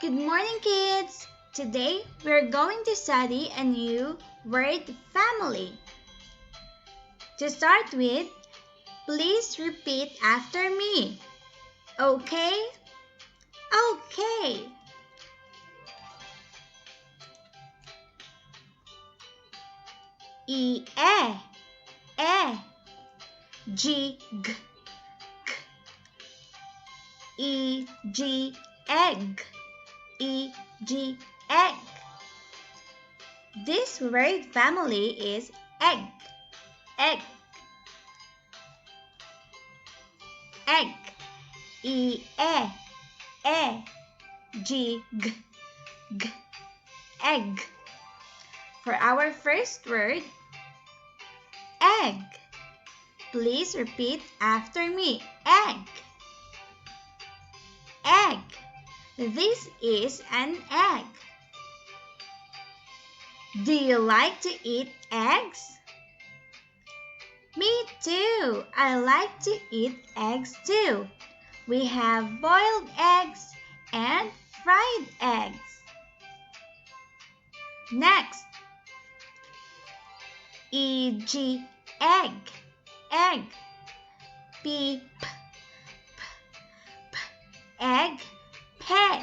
Good morning, kids! Today we're going to study a new word family. To start with, please repeat after me. Okay? Okay. E, e. G, g, k. E, G, egg. E, G, egg. This word family is egg, egg, egg. E, G, g, g, egg. For our first word, egg. Please repeat after me. Egg, egg. This is an egg. Do you like to eat eggs? Me too. I like to eat eggs too. We have boiled eggs and fried eggs. Next, E-G, egg, egg. P, p, p, egg, peg.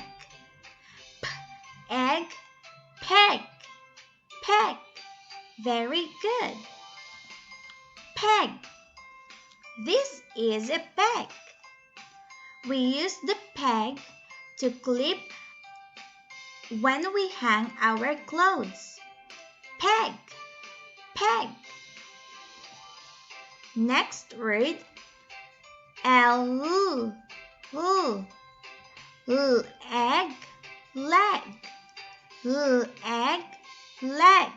P, egg, peg, peg. Very good. Peg. This is a peg. We use the peg to clip when we hang our clothes. Peg, peg. Next word, L, egg, leg. Egg, leg.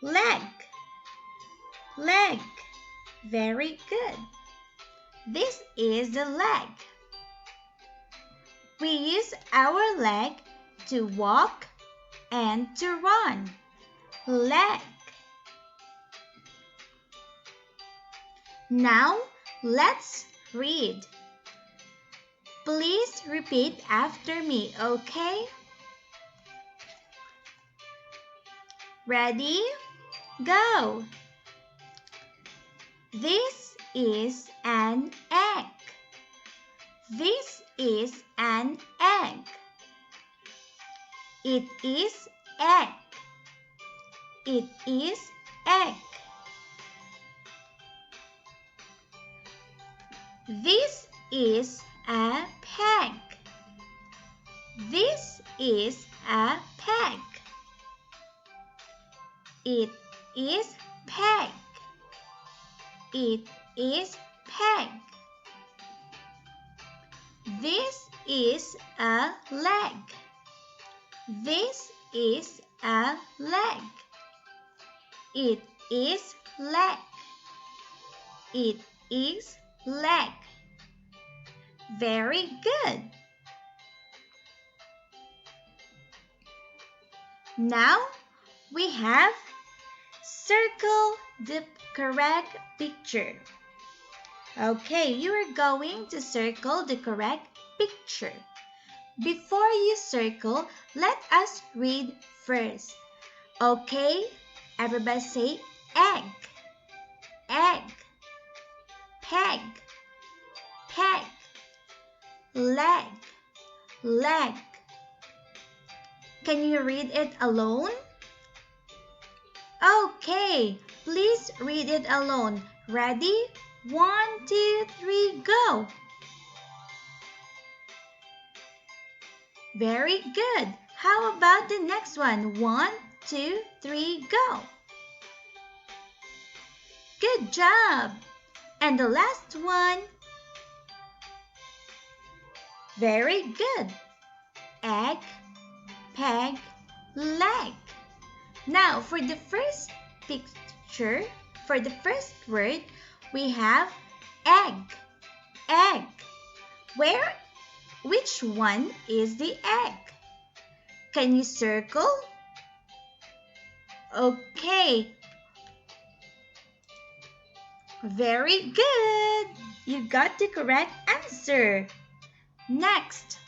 Leg, leg. Very good. This is the leg. We use our leg to walk and to run. Leg. Now, let's read. Please repeat after me, okay? Ready? Go! This is an egg. This is an egg. It is egg. It is egg. This is a peg. This is a peg. It is peg. It is peg. This is a leg. This is a leg. It is leg. It is leg. Very good. Now we have circle the correct picture. Okay, you are going to circle the correct picture. Before you circle, let us read first. Okay, everybody say egg, egg, peg, peg, leg, leg. Can you read it alone? Okay, please read it alone. Ready? 1, 2, 3, go! Very good. How about the next one? 1, 2, 3, go! Good job! And the last one. Very good. Egg, peg, leg. Now, for the first picture, for the first word, we have egg, egg. Which one is the egg? Can you circle? Okay. Very good. You got the correct answer. Next,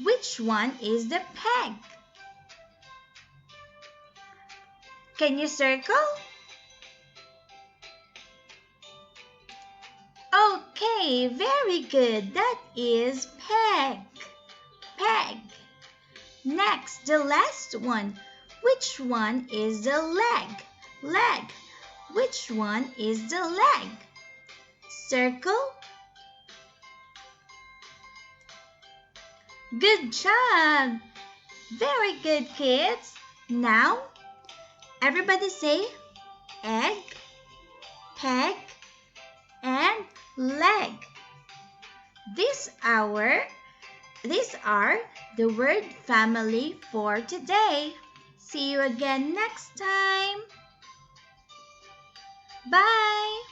Which one is the peg? Can you circle? Okay, very good. That is peg. Peg. Next, the last one. Which one is the leg? Leg. Which one is the leg? Circle. Good job. Very good, kids. Now, everybody say egg, peg, and leg. These are the word family for today. See you again next time. Bye.